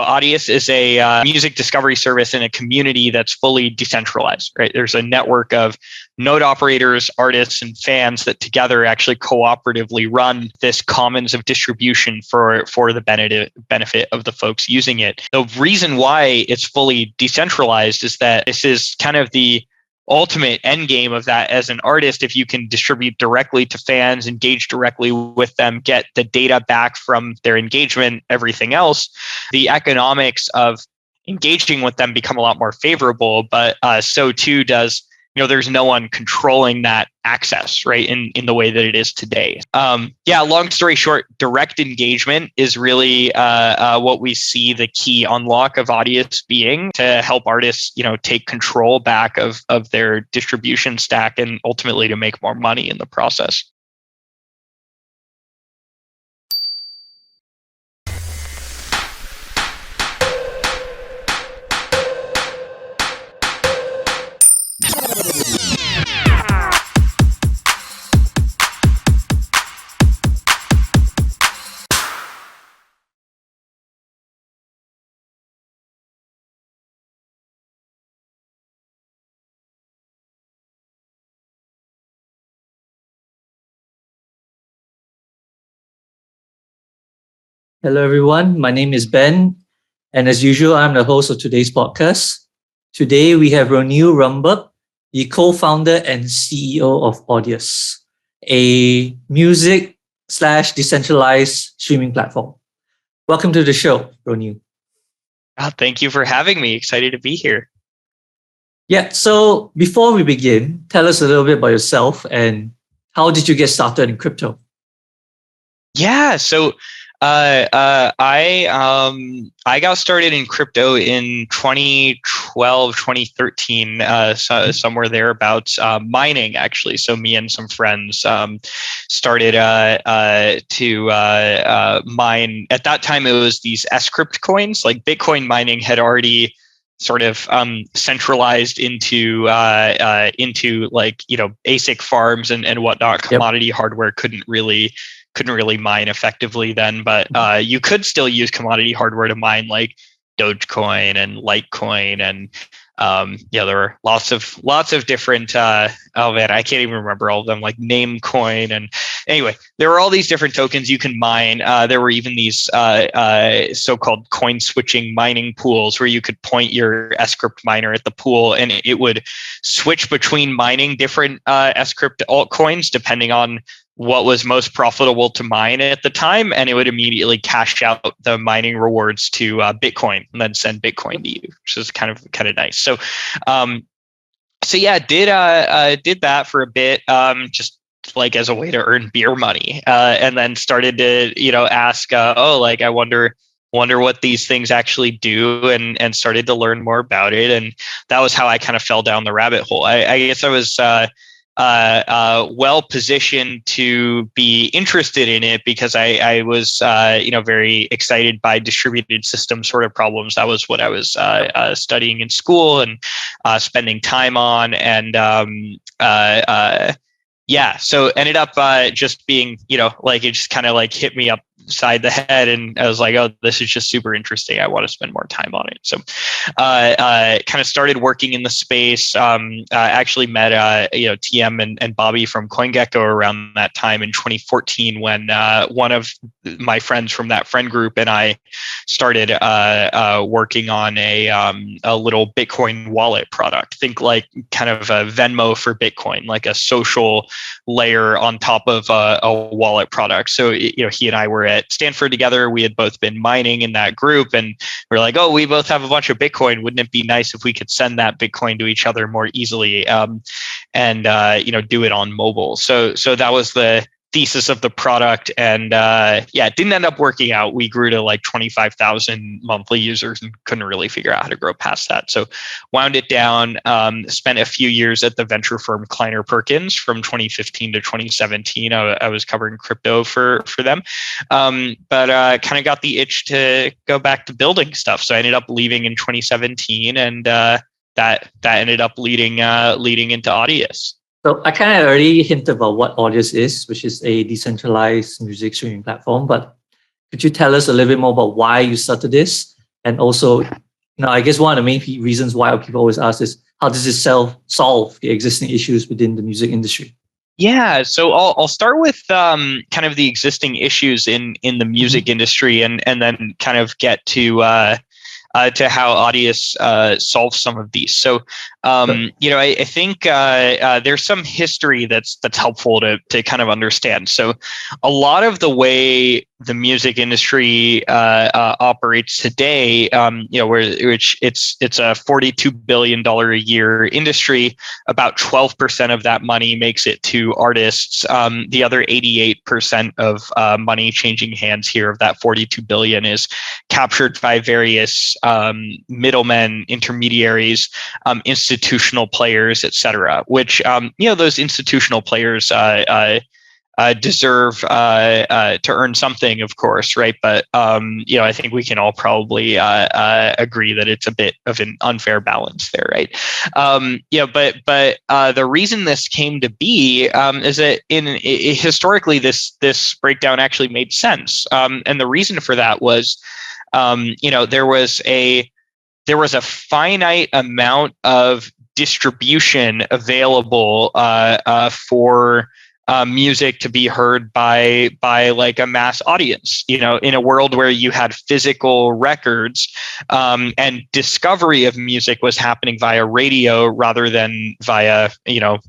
Audius is a music discovery service in a community that's fully decentralized, right? There's a network of node operators, artists, and fans that together actually cooperatively run this commons of distribution for the benefit of the folks using it. The reason why it's fully decentralized is that this is kind of the ultimate end game of that. As an artist, if you can distribute directly to fans, engage directly with them, get the data back from their engagement, everything else, the economics of engaging with them become a lot more favorable. But so too does, there's no one controlling that access, right, in the way that it is today. Long story short, direct engagement is really what we see the key unlock of Audius being, to help artists, take control back of their distribution stack and ultimately to make more money in the process. Hello, everyone. My name is Ben, and as usual, I'm the host of today's podcast. Today, we have Roneil Rumburg, the co-founder and CEO of Audius, a music/decentralized streaming platform. Welcome to the show, Roneil. Thank you for having me. Excited to be here. Yeah, so before we begin, tell us a little bit about yourself and how did you get started in crypto? Yeah, so I got started in crypto in 2012, 2013, somewhere thereabouts, mining actually. So me and some friends started to mine. At that time, it was these scrypt coins. Like Bitcoin mining had already sort of centralized into like ASIC farms and whatnot. Commodity hardware couldn't really mine effectively then, but you could still use commodity hardware to mine, like Dogecoin and Litecoin, and there were lots of different I can't even remember all of them, like Namecoin, and anyway, there were all these different tokens you can mine. There were even these so-called coin switching mining pools where you could point your scrypt miner at the pool and it would switch between mining different scrypt altcoins depending on what was most profitable to mine at the time, and it would immediately cash out the mining rewards to Bitcoin and then send Bitcoin to you, which is kind of nice. So did that for a bit, just like as a way to earn beer money, and then started to ask, I wonder what these things actually do, and started to learn more about it, and that was how I kind of fell down the rabbit hole. I guess I was well positioned to be interested in it because I was very excited by distributed system sort of problems. That was what I was studying in school and spending time on, and so ended up just being it just kind of like hit me upside the head, and I was like, oh, this is just super interesting. I want to spend more time on it. So kind of started working in the space. Actually met TM and Bobby from CoinGecko around that time in 2014 when one of my friends from that friend group and I started working on a little Bitcoin wallet product. Think like kind of a Venmo for Bitcoin, like a social layer on top of a wallet product. So he and I were at Stanford together. We had both been mining in that group, and we're like, oh, we both have a bunch of Bitcoin. Wouldn't it be nice if we could send that Bitcoin to each other more easily, and do it on mobile? So that was the thesis of the product, and it didn't end up working out. We grew to like 25,000 monthly users and couldn't really figure out how to grow past that. So wound it down, spent a few years at the venture firm Kleiner Perkins from 2015 to 2017. I was covering crypto for them, but kind of got the itch to go back to building stuff. So I ended up leaving in 2017, and that ended up leading into Audius. So I kind of already hinted about what Audius is, which is a decentralized music streaming platform. But could you tell us a little bit more about why you started this And also, I guess one of the main reasons why people always ask is, how does this solve the existing issues within the music industry? Yeah, so I'll start with kind of the existing issues in the music industry, and then kind of get to how Audius solves some of these. So, I think there's some history that's helpful to kind of understand. So, a lot of the way the music industry operates today, which it's a $42 billion a year industry. About 12% of that money makes it to artists. The other 88% of money changing hands here of that 42 billion is captured by various middlemen, intermediaries, institutional players, etc. Which those institutional players deserve to earn something, of course, right? But I think we can all probably agree that it's a bit of an unfair balance there, right? But the reason this came to be is that historically this breakdown actually made sense, and the reason for that was there was a finite amount of distribution available for music to be heard by like a mass audience. In a world where you had physical records, and discovery of music was happening via radio rather than via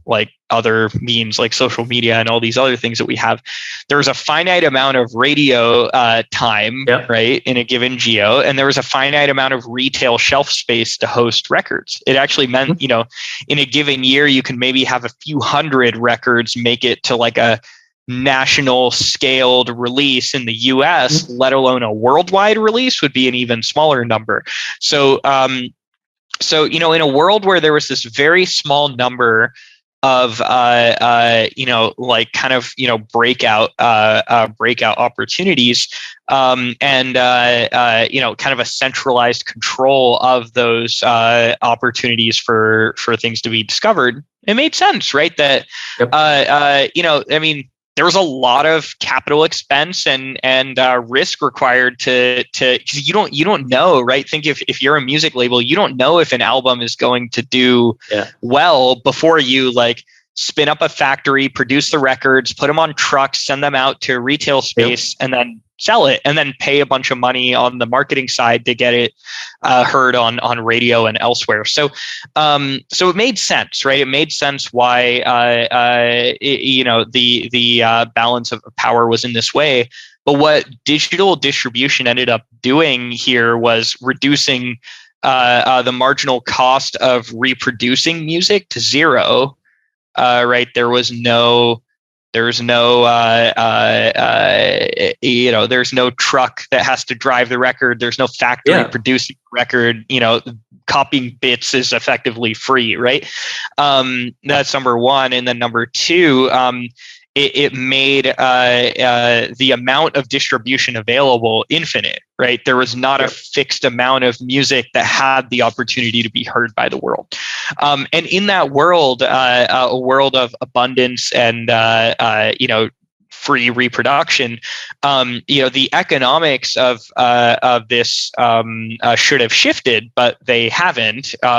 like other means like social media and all these other things that we have. There was a finite amount of radio time, right, in a given geo, and there was a finite amount of retail shelf space to host records. It actually meant, in a given year, you can maybe have a few hundred records make it to like a national scaled release in the US, let alone a worldwide release would be an even smaller number. So, in a world where there was this very small number of breakout opportunities, and kind of a centralized control of those opportunities for things to be discovered, it made sense, right? That there was a lot of capital expense and risk required to because you don't know, right? Think if you're a music label, you don't know if an album is going to do well before you like spin up a factory, produce the records, put them on trucks, send them out to retail space, and then sell it, and then pay a bunch of money on the marketing side to get it heard on radio and elsewhere. So it made sense, right? It made sense why the balance of power was in this way. But what digital distribution ended up doing here was reducing the marginal cost of reproducing music to zero. Right? There's no truck that has to drive the record. There's no factory producing the record. Copying bits is effectively free, right? That's number one. And then number two, it made the amount of distribution available infinite, right? There was not a fixed amount of music that had the opportunity to be heard by the world. And in that world, a world of abundance and, free reproduction, the economics of this should have shifted, but they haven't. There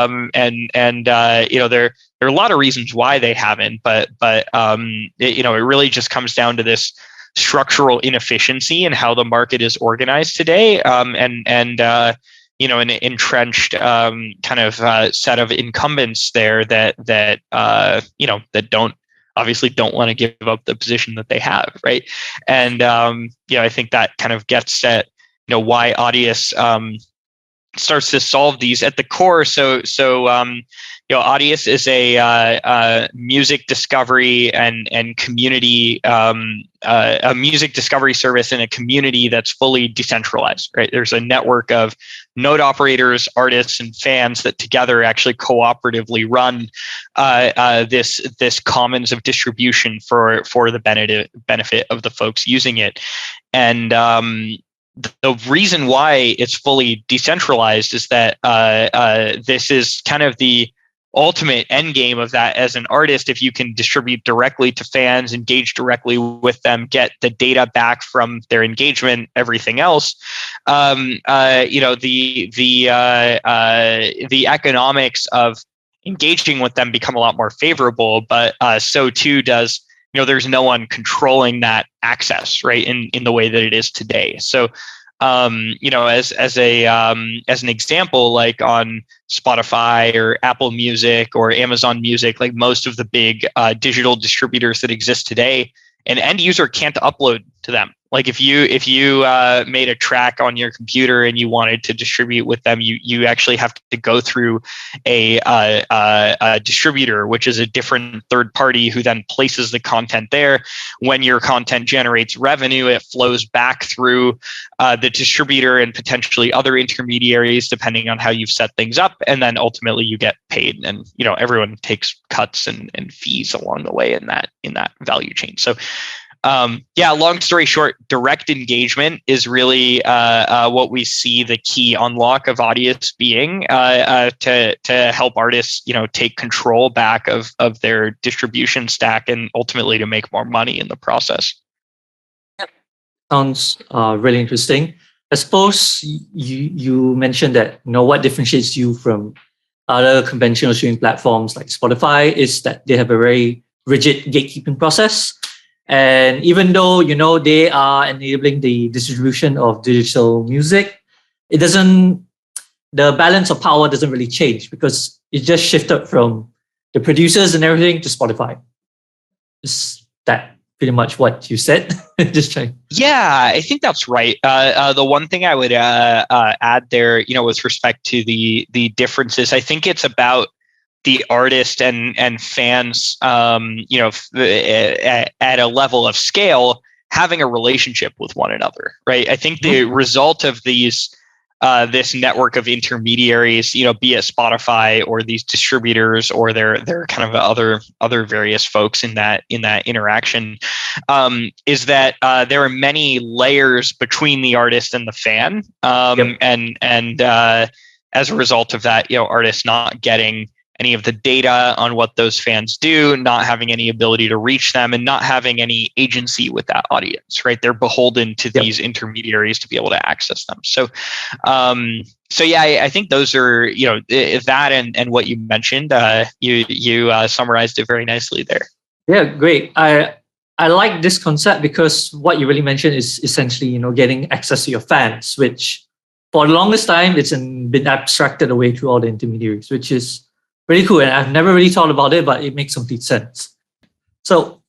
are a lot of reasons why they haven't, but it really just comes down to this structural inefficiency in how the market is organized today, and an entrenched kind of set of incumbents there that obviously don't want to give up the position that they have, right? And I think that kind of gets at why Audius starts to solve these at the core. So Audius is a music discovery and community, a music discovery service in a community that's fully decentralized, right? There's a network of node operators, artists, and fans that together actually cooperatively run this commons of distribution for the benefit of the folks using it. And the reason why it's fully decentralized is that this is kind of the ultimate end game of that as an artist, if you can distribute directly to fans, engage directly with them, get the data back from their engagement, everything else, the economics of engaging with them become a lot more favorable. But so too does, there's no one controlling that access, right, in the way that it is today. So as an example, like on Spotify or Apple Music or Amazon Music, like most of the big digital distributors that exist today, an end user can't upload to them. Like if you made a track on your computer and you wanted to distribute with them, you actually have to go through a distributor, which is a different third party who then places the content there. When your content generates revenue, it flows back through the distributor and potentially other intermediaries, depending on how you've set things up, and then ultimately you get paid. And everyone takes cuts and fees along the way in that value chain. So. Long story short, direct engagement is really what we see the key unlock of Audius being to help artists, take control back of their distribution stack and ultimately to make more money in the process. Sounds really interesting. I suppose you mentioned that what differentiates you from other conventional streaming platforms like Spotify is that they have a very rigid gatekeeping process. And even though, they are enabling the distribution of digital music, the balance of power doesn't really change because it just shifted from the producers and everything to Spotify. Is that pretty much what you said? Just trying. Yeah, I think that's right. The one thing I would add there, with respect to the differences, I think it's about the artist and fans, at a level of scale, having a relationship with one another, right? I think the result of this network of intermediaries, be it Spotify or these distributors or their kind of other various folks in that interaction, is that there are many layers between the artist and the fan, and as a result of that, artists not getting any of the data on what those fans do, not having any ability to reach them, and not having any agency with that audience, right? They're beholden to these intermediaries to be able to access them. So, I think those are, that and what you mentioned, you summarized it very nicely there. Yeah, great. I like this concept because what you really mentioned is essentially, getting access to your fans, which for the longest time, it's been abstracted away through all the intermediaries, which is really cool. And I've never really thought about it, but it makes complete sense. So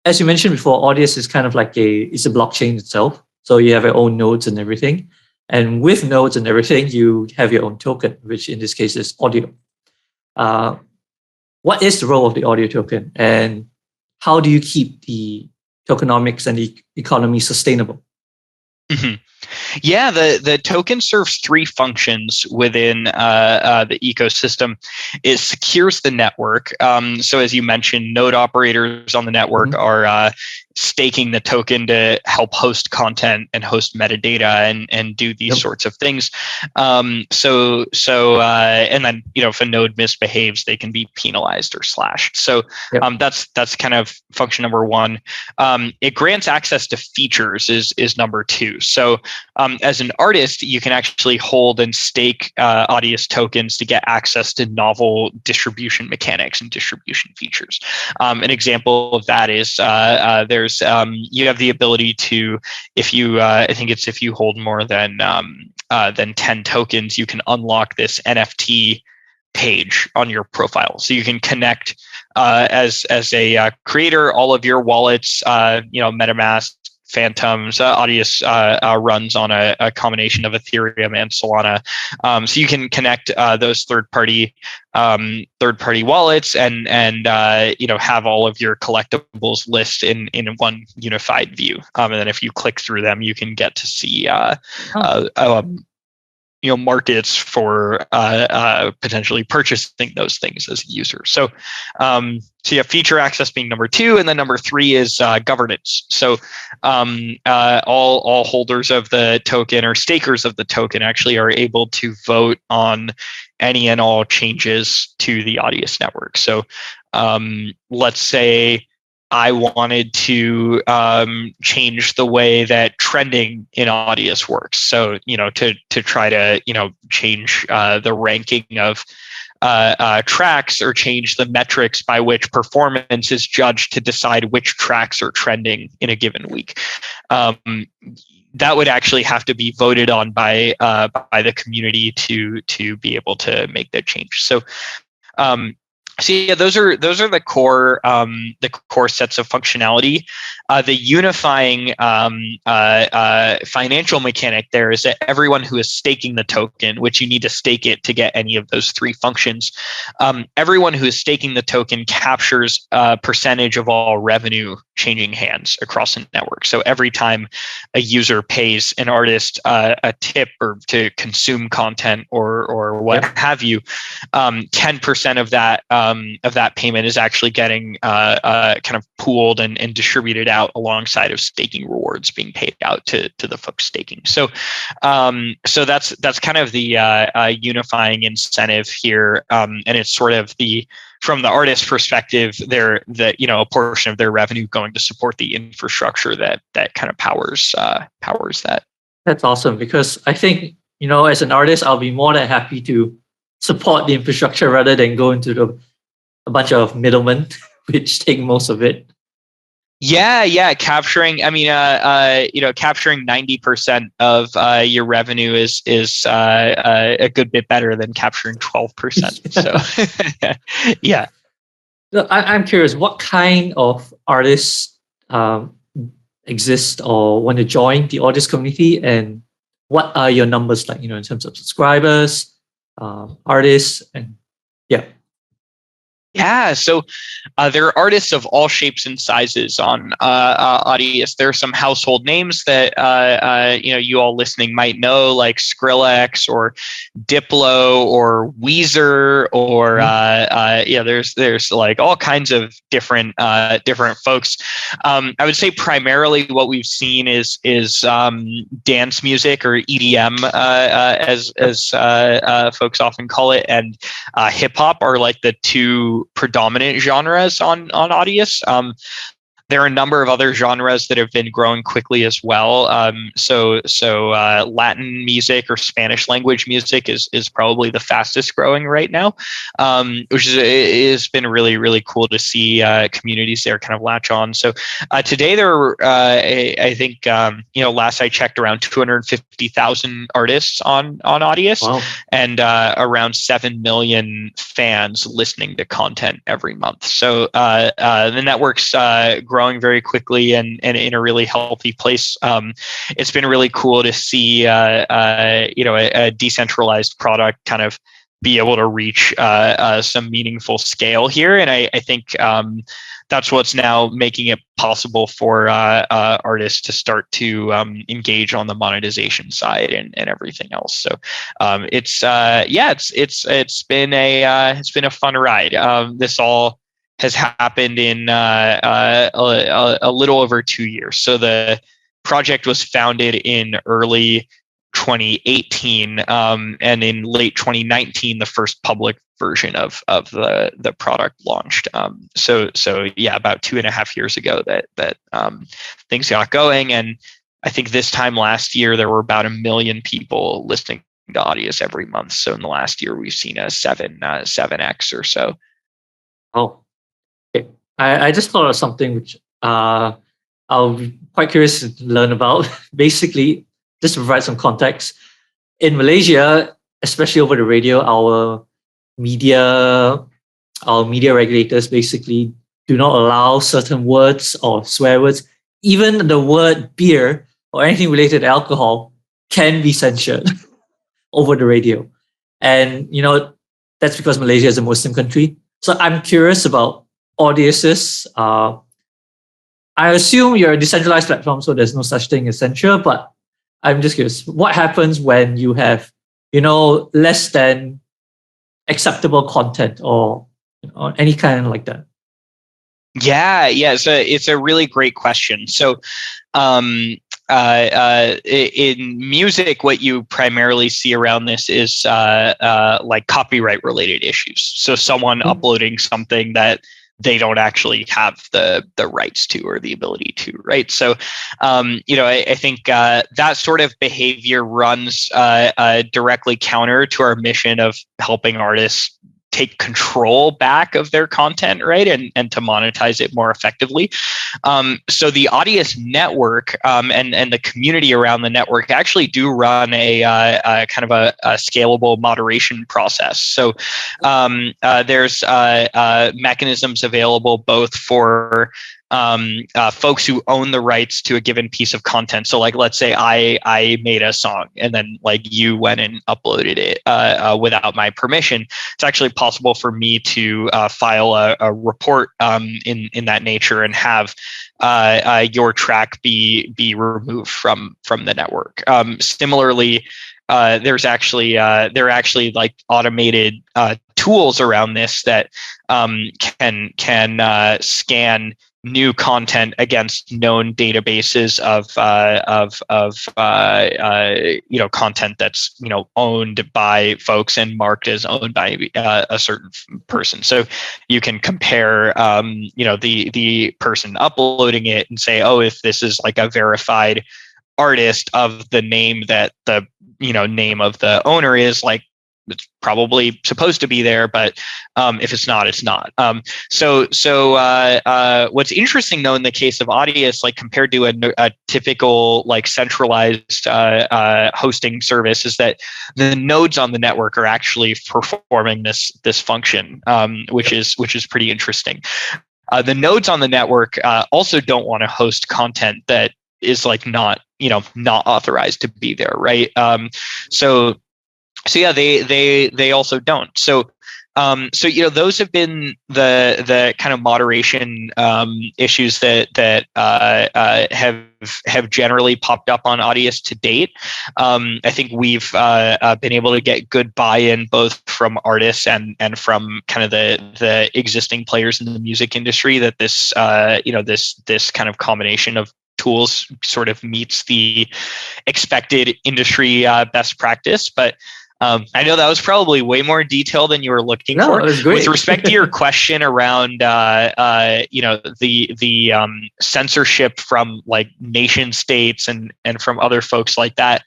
as you mentioned before, Audius is kind of like it's a blockchain itself. So you have your own nodes and everything. And with nodes and everything, you have your own token, which in this case is audio. What is the role of the audio token? And how do you keep the tokenomics and the economy sustainable? Mm-hmm. Yeah, the token serves three functions within the ecosystem. It secures the network. So as you mentioned, node operators on the network are staking the token to help host content and host metadata and do these sorts of things. And then if a node misbehaves, they can be penalized or slashed. So that's kind of function number one. It grants access to features is number two. So as an artist, you can actually hold and stake Audius tokens to get access to novel distribution mechanics and distribution features. An example of that is there's you have the ability to, if you if you hold more than 10 tokens, you can unlock this NFT page on your profile. So you can connect as a creator all of your wallets, MetaMask, Phantoms. Audius runs on a combination of Ethereum and Solana, so you can connect those third-party wallets and have all of your collectibles list in one unified view. And then if you click through them, you can get to see markets for potentially purchasing those things as a user. So you have feature access being number 2, and then number 3 is governance. So all holders of the token or stakers of the token actually are able to vote on any and all changes to the Audius network. So let's say I wanted to change the way that trending in Audius works. So, to try to, change the ranking of tracks, or change the metrics by which performance is judged to decide which tracks are trending in a given week. That would actually have to be voted on by the community to be able to make that change. So yeah, those are the core sets of functionality. The unifying financial mechanic there is that everyone who is staking the token, which you need to stake it to get any of those 3 functions, everyone who is staking the token captures a percentage of all revenue changing hands across the network. So every time a user pays an artist a tip or to consume content or what have you, 10% of that payment is actually getting kind of pooled and distributed out alongside of staking rewards being paid out to the folks staking. So that's kind of the unifying incentive here, and it's sort of from the artist perspective, a portion of their revenue going to support the infrastructure that kind of powers that. That's awesome, because I think, as an artist, I'll be more than happy to support the infrastructure rather than go into a bunch of middlemen which take most of it. Yeah. Capturing 90% of your revenue is a good bit better than capturing 12%. So, yeah. Look, I'm curious, what kind of artists exist or want to join the Audius community, and what are your numbers like? In terms of subscribers, artists, and yeah. Yeah, so there are artists of all shapes and sizes on Audius. There are some household names that you all listening might know, like Skrillex or Diplo or Weezer, or there's like all kinds of different folks. I would say primarily what we've seen is dance music, or EDM, as folks often call it, and hip hop are like the 2 predominant genres on Audius. There are a number of other genres that have been growing quickly as well. So Latin music or Spanish language music is probably the fastest growing right now, which has been really, really cool to see communities there kind of latch on. So today there are, I think, last I checked, around 250,000 artists on Audius. Wow. And around 7 million fans listening to content every month. So the network's growing very quickly and in a really healthy place. It's been really cool to see a decentralized product kind of be able to reach some meaningful scale here, and I think that's what's now making it possible for artists to start to engage on the monetization side and everything else. So it's been a fun ride. This all has happened in a little over 2 years. So the project was founded in early 2018, and in late 2019, the first public version of the product launched. So yeah, about 2.5 years ago that things got going, and I think this time last year there were about 1 million people listening to Audius every month. So in the last year, we've seen a 7x or so. Oh. I just thought of something which I'll be quite curious to learn about. Basically, just to provide some context, in Malaysia, especially over the radio, our media regulators basically do not allow certain words or swear words. Even the word beer or anything related to alcohol can be censored over the radio. And that's because Malaysia is a Muslim country. So I'm curious about Audius's. I assume you're a decentralized platform, so there's no such thing as censure, but I'm just curious, what happens when you have less than acceptable content or any kind like that? Yeah. It's a really great question. So, in music, what you primarily see around this is like copyright related issues. So someone uploading something that they don't actually have the rights to or the ability to, right? So, I think that sort of behavior runs directly counter to our mission of helping artists take control back of their content, right, and to monetize it more effectively. So the Audius network and the community around the network actually do run a kind of a scalable moderation process. So there's mechanisms available both for folks who own the rights to a given piece of content. So like, let's say I made a song and then like you went and uploaded it without my permission. It's actually possible for me to file a report in that nature and have your track be removed from the network. Similarly, there are actually like automated tools around this that can scan new content against known databases of content that's owned by folks and marked as owned by a certain person. So you can compare the person uploading it and say, oh, if this is like a verified artist of the name that the name of the owner is, like it's probably supposed to be there, but if it's not, it's not. So what's interesting though in the case of Audius, like compared to a typical like centralized hosting service, is that the nodes on the network are actually performing this function, which is pretty interesting. The nodes on the network also don't want to host content that is like not authorized to be there, right? So yeah, they also don't. So those have been the kind of moderation issues that have generally popped up on Audius to date. I think we've been able to get good buy-in both from artists and from kind of the existing players in the music industry that this this kind of combination of tools sort of meets the expected industry best practice. But I know that was probably way more detail than you were looking for. It was great. With respect to your question around, the censorship from like nation states and from other folks like that,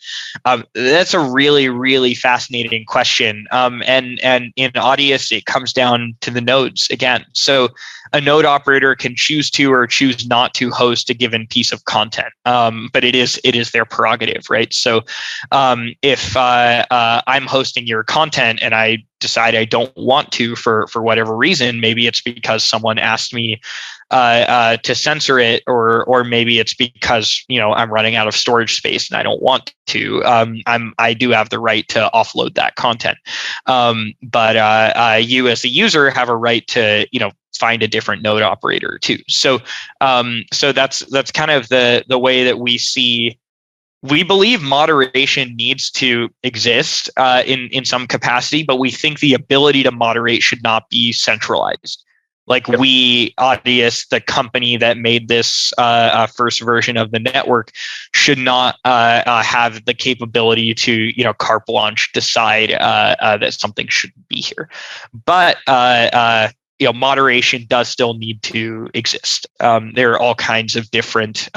that's a really, really fascinating question. And in Audius, it comes down to the nodes again. So a node operator can choose to or choose not to host a given piece of content, but it is their prerogative, right? So if I'm hosting your content and I decide I don't want to for whatever reason, maybe it's because someone asked me to censor it, or maybe it's because I'm running out of storage space and I don't want to. I do have the right to offload that content, but you as the user have a right to find a different node operator too. So that's kind of the way that we see. We believe moderation needs to exist in some capacity, but we think the ability to moderate should not be centralized. Like we, Audius, the company that made this first version of the network, should not have the capability to carte blanche decide that something shouldn't be here. But moderation does still need to exist. There are all kinds of different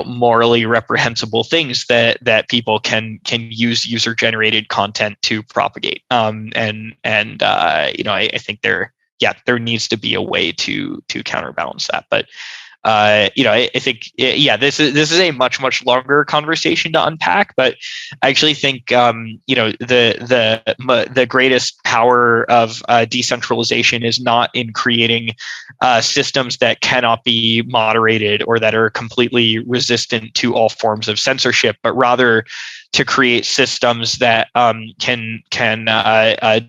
morally reprehensible things that people can use user generated content to propagate. I think there needs to be a way to counterbalance that. But I think this is a much longer conversation to unpack. But I actually think the greatest power of decentralization is not in creating systems that cannot be moderated or that are completely resistant to all forms of censorship, but rather to create systems that can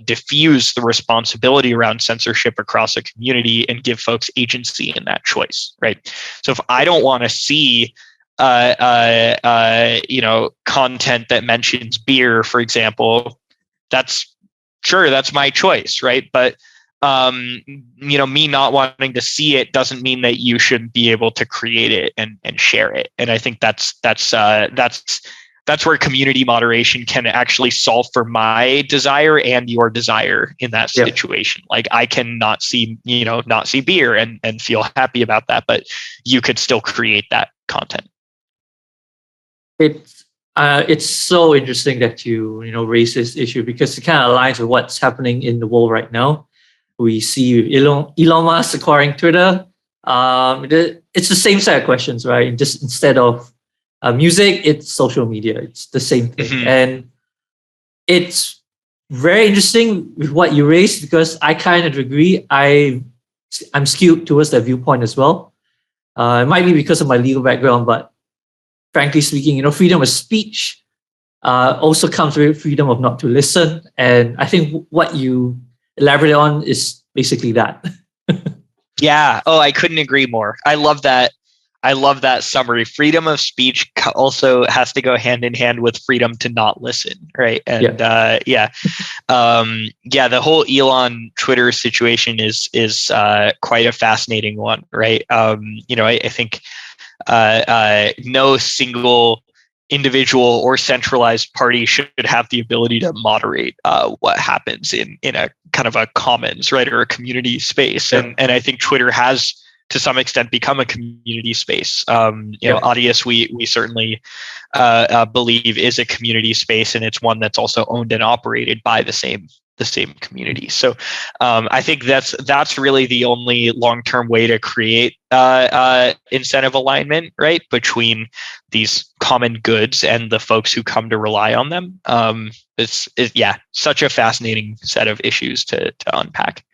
diffuse the responsibility around censorship across a community and give folks agency in that choice, right? So if I don't want to see content that mentions beer, for example, that's my choice, right? But me not wanting to see it doesn't mean that you shouldn't be able to create it and share it. And I think that's where community moderation can actually solve for my desire and your desire in that situation. Like I can not see beer and feel happy about that, but you could still create that content. It's so interesting that you raise this issue, because it kind of aligns with what's happening in the world right now. We see Elon Musk acquiring Twitter. It's the same set of questions, right? Just instead of music, it's social media. It's the same thing. Mm-hmm. And it's very interesting with what you raised, because I kind of agree. I'm skewed towards that viewpoint as well. It might be because of my legal background, but frankly speaking, freedom of speech also comes with freedom of not to listen. And I think what you elaborate on is basically that. Yeah. Oh, I couldn't agree more. I love that summary. Freedom of speech also has to go hand in hand with freedom to not listen, right? And the whole Elon Twitter situation is quite a fascinating one, right? I think no single individual or centralized party should have the ability to moderate what happens in a kind of a commons, right, or a community space. And I think Twitter has to some extent become a community space. Audius, we certainly believe is a community space, and it's one that's also owned and operated by the same community. So I think that's really the only long-term way to create incentive alignment, right, between these common goods and the folks who come to rely on them. It's such a fascinating set of issues to unpack.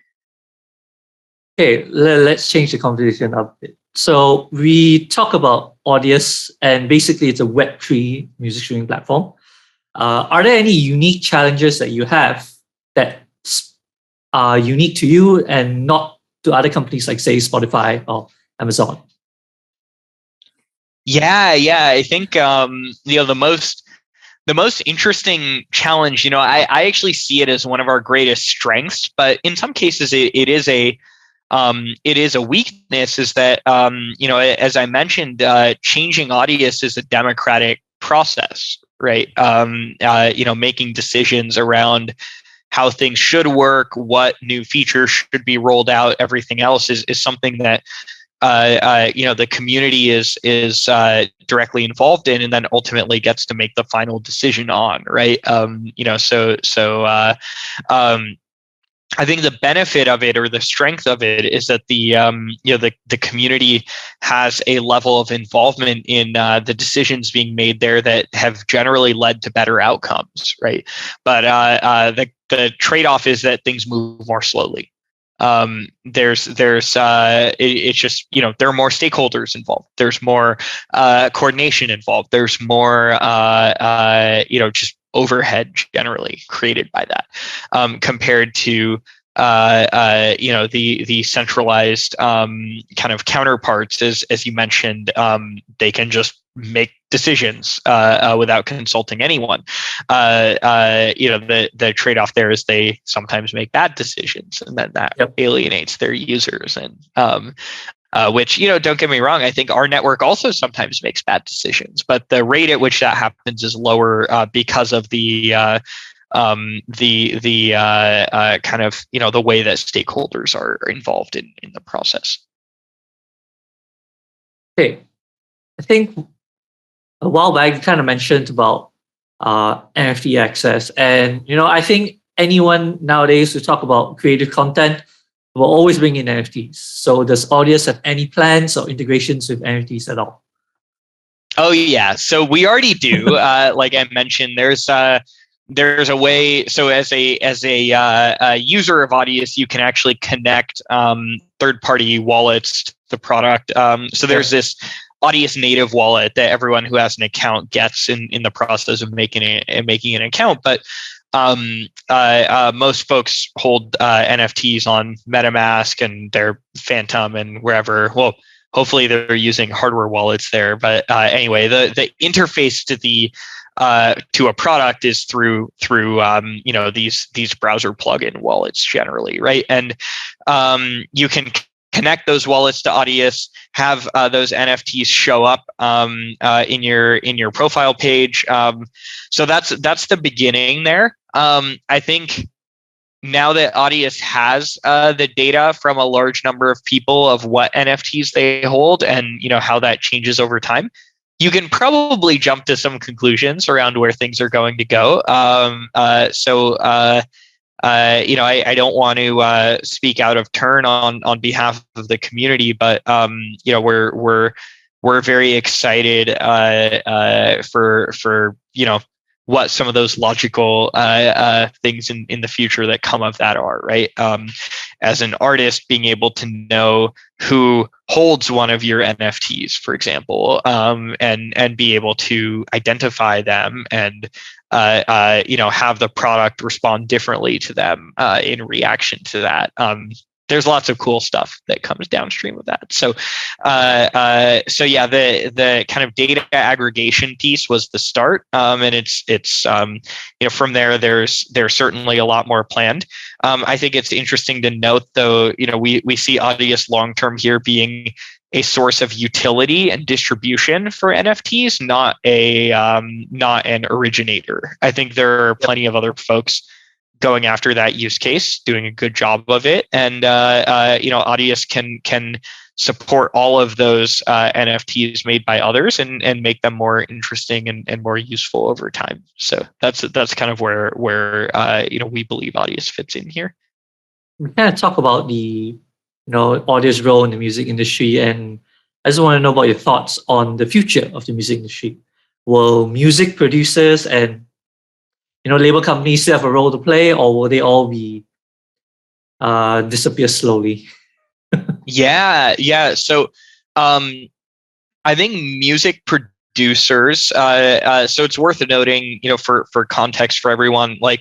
Okay, let's change the conversation up a bit. So we talk about Audius, and basically it's a Web3 music streaming platform. Are there any unique challenges that you have that are unique to you and not to other companies like, say, Spotify or Amazon? Yeah. I think the most interesting challenge, I actually see it as one of our greatest strengths, but in some cases it is a weakness, is that as I mentioned, changing Audius is a democratic process, right? Making decisions around how things should work, what new features should be rolled out, everything else is something that the community is directly involved in, and then ultimately gets to make the final decision on, right? I think the benefit of it, or the strength of it, is that the community has a level of involvement in the decisions being made there that have generally led to better outcomes, right? But the trade-off is that things move more slowly. It's just, there are more stakeholders involved. There's more coordination involved. There's more just overhead generally created by that, compared to the centralized kind of counterparts, as you mentioned. They can just make decisions without consulting anyone. The trade-off there is they sometimes make bad decisions, and then that alienates their users. And which, don't get me wrong, I think our network also sometimes makes bad decisions, but the rate at which that happens is lower because of the kind of, the way that stakeholders are involved in the process. Okay, I think a while back you kind of mentioned about NFT access, and I think anyone nowadays who talk about creative content will always bring in NFTs. So does Audius have any plans or integrations with NFTs at all? Oh yeah, so we already do. Like I mentioned, there's a way. So as a user of Audius, you can actually connect third-party wallets to the product. So there's this Audius native wallet that everyone who has an account gets in the process of making an account. But most folks hold NFTs on MetaMask and their Phantom and wherever. Well, hopefully they're using hardware wallets there. But anyway, the interface to the to a product is through these browser plugin wallets generally, right? And you can connect those wallets to Audius, have those NFTs show up in your profile page. So that's the beginning there. I think now that Audius has the data from a large number of people of what NFTs they hold and how that changes over time, you can probably jump to some conclusions around where things are going to go. I don't want to speak out of turn on behalf of the community, but we're very excited for what some of those logical things in the future that come of that are, right? As an artist, being able to know who holds one of your NFTs, for example, and be able to identify them and have the product respond differently to them in reaction to that. There's lots of cool stuff that comes downstream of that. So the kind of data aggregation piece was the start, and it's from there there's certainly a lot more planned. I think it's interesting to note, though, we see Audius long term here being a source of utility and distribution for NFTs, not an originator. I think there are plenty of other folks going after that use case, doing a good job of it, and Audius can support all of those NFTs made by others and make them more interesting and more useful over time. So that's kind of where we believe Audius fits in here. We kind of talk about the Audius role in the music industry, and I just want to know about your thoughts on the future of the music industry. Will music producers and label companies still have a role to play, or will they all be disappear slowly? Yeah. So I think music producers. So it's worth noting, for context for everyone, like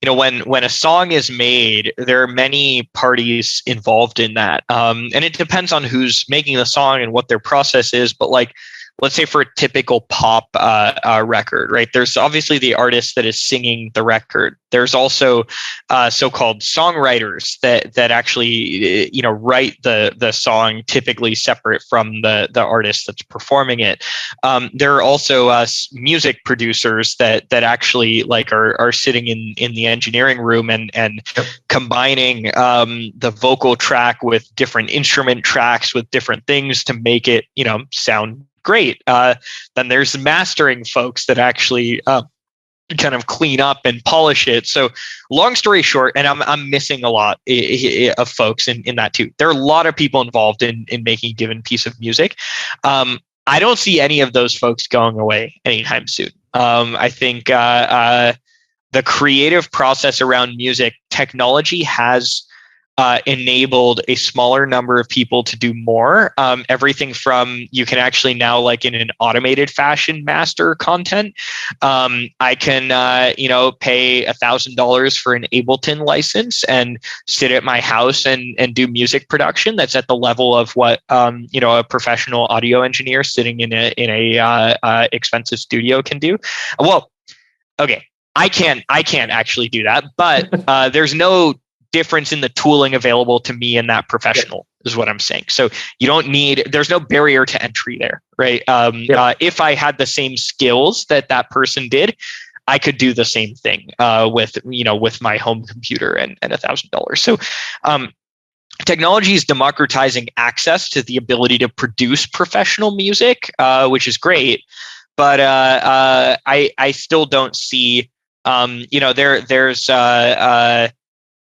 when a song is made, there are many parties involved in that, and it depends on who's making the song and what their process is. But like, let's say for a typical pop record, right? There's obviously the artist that is singing the record. There's also so-called songwriters that actually write the song, typically separate from the artist that's performing it. There are also music producers that actually are sitting in the engineering room and combining the vocal track with different instrument tracks with different things to make it sound great. Then there's mastering folks that actually kind of clean up and polish it. So long story short, and I'm missing a lot of folks in that too. There are a lot of people involved in making a given piece of music. I don't see any of those folks going away anytime soon. I think the creative process around music technology has enabled a smaller number of people to do more. Everything from, you can actually now, like in an automated fashion, master content. I can pay $1,000 for an Ableton license and sit at my house and do music production that's at the level of what a professional audio engineer sitting in a expensive studio can do. Well, okay, I can't actually do that, but there's no difference in the tooling available to me and that professional is what I'm saying. So there's no barrier to entry there, right? If I had the same skills that person did, I could do the same thing with my home computer and $1,000. So technology is democratizing access to the ability to produce professional music, which is great. But I still don't see,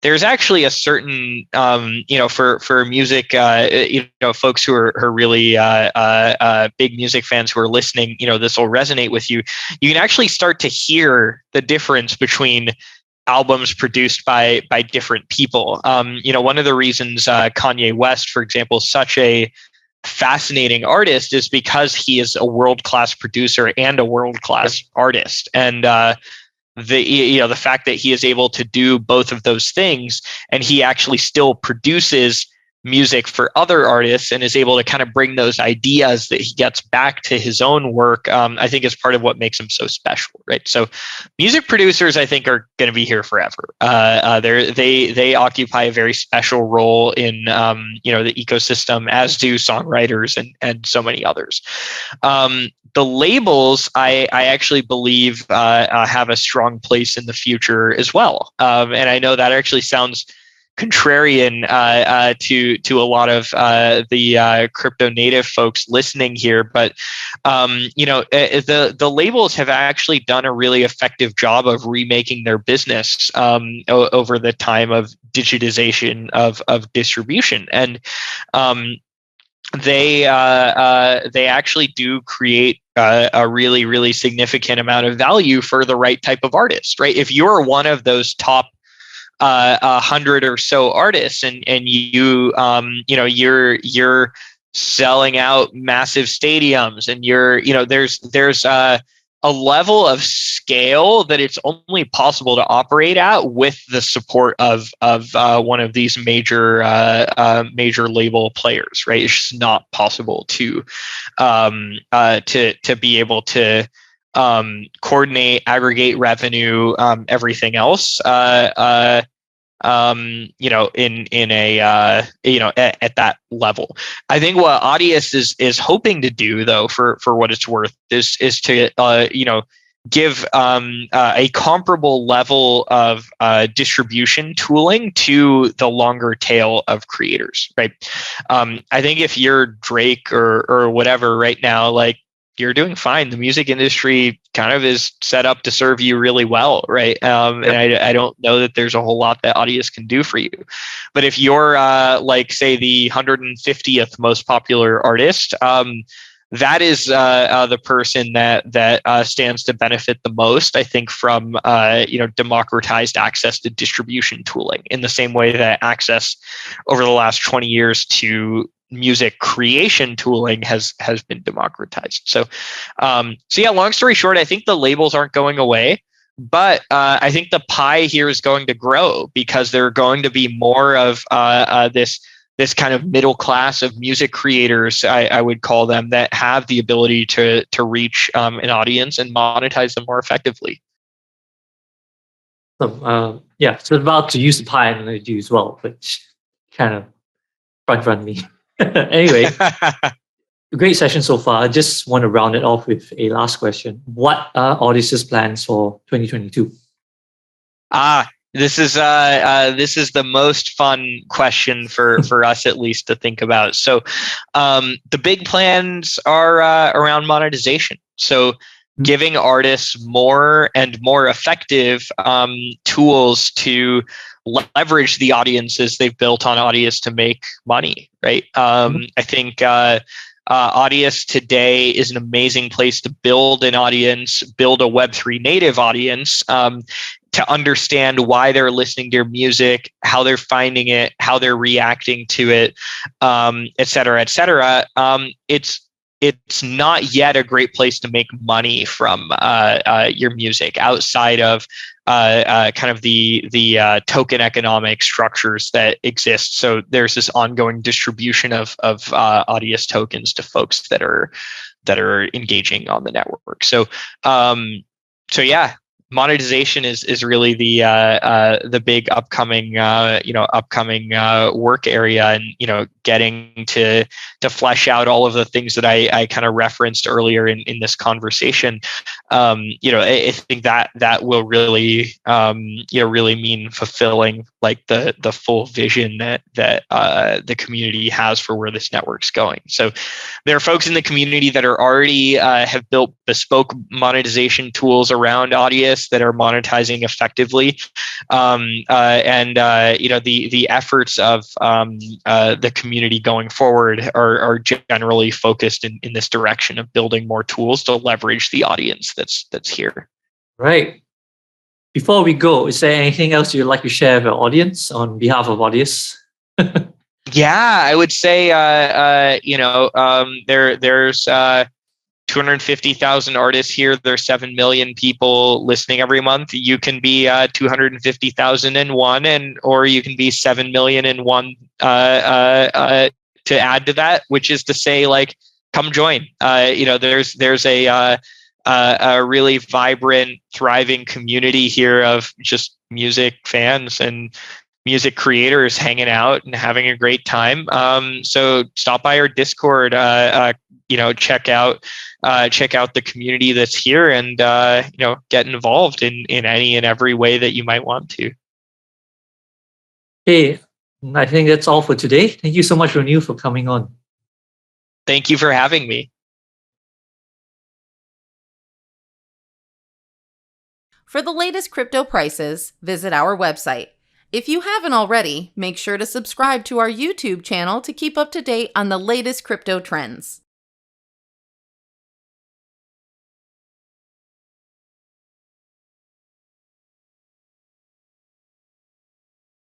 there's actually a certain, for music, folks who are really big music fans who are listening, this will resonate with you. You can actually start to hear the difference between albums produced by different people. One of the reasons Kanye West, for example, is such a fascinating artist is because he is a world-class producer and a world-class artist. And the fact that he is able to do both of those things, and he actually still produces music for other artists and is able to kind of bring those ideas that he gets back to his own work, I think is part of what makes him so special, right? So music producers, I think, are going to be here forever. They occupy a very special role in the ecosystem, as do songwriters and so many others. The labels, I actually believe, have a strong place in the future as well. And I know that actually sounds contrarian to a lot of the crypto native folks listening here, but the labels have actually done a really effective job of remaking their business over the time of digitization of distribution, and they actually do create a really, really significant amount of value for the right type of artist, right? If you're one of those top 100 or so artists, and you're selling out massive stadiums, and there's a level of scale that it's only possible to operate at with the support of one of these major label players, right? It's just not possible to be able to coordinate, aggregate revenue, everything else, at that level. I think what Audius is hoping to do, though, for what it's worth, is to give a comparable level of distribution tooling to the longer tail of creators, right? I think if you're Drake or whatever right now, like, you're doing fine. The music industry kind of is set up to serve you really well, right? And I don't know that there's a whole lot that Audius can do for you. But if you're like, say, the 150th most popular artist, that is the person that stands to benefit the most, I think, from democratized access to distribution tooling, in the same way that access over the last 20 years to music creation tooling has been democratized. So yeah, long story short, I think the labels aren't going away, but I think the pie here is going to grow, because there are going to be more of this kind of middle class of music creators, I would call them, that have the ability to reach an audience and monetize them more effectively. So about to use the pie, I'm going to do as well, which kind of front me. Anyway, great session so far. I just want to round it off with a last question. What are Audius's plans for 2022? This is the most fun question for us, at least, to think about. So the big plans are around monetization. So giving artists more and more effective tools to leverage the audiences they've built on Audius to make money, right? I think Audius today is an amazing place to build an audience, build a Web3 native audience, to understand why they're listening to your music, how they're finding it, how they're reacting to it, et cetera, et cetera. It's not yet a great place to make money from your music outside of kind of the token economic structures that exist. So there's this ongoing distribution of Audius tokens to folks that are engaging on the network. So yeah. Monetization is really the big upcoming work area, and getting to flesh out all of the things that I kind of referenced earlier in this conversation. I think that will really really mean fulfilling like the full vision that the community has for where this network's going. So there are folks in the community that are already have built bespoke monetization tools around Audius that are monetizing effectively, the efforts of the community going forward are generally focused in this direction of building more tools to leverage the audience that's here. Right. Before we go, is there anything else you'd like to share with our audience on behalf of Audius? Yeah, I would say there's 250,000 artists here. There's 7 million people listening every month. You can be 250,001, or you can be 7,000,001 to add to that, which is to say, like, come join. There's a really vibrant, thriving community here of just music fans and music creators hanging out and having a great time. So stop by our Discord, check out the community that's here, and get involved in any and every way that you might want to. Hey, I think that's all for today. Thank you so much, Roneil, for coming on. Thank you for having me. For the latest crypto prices, visit our website. If you haven't already, make sure to subscribe to our YouTube channel to keep up to date on the latest crypto trends.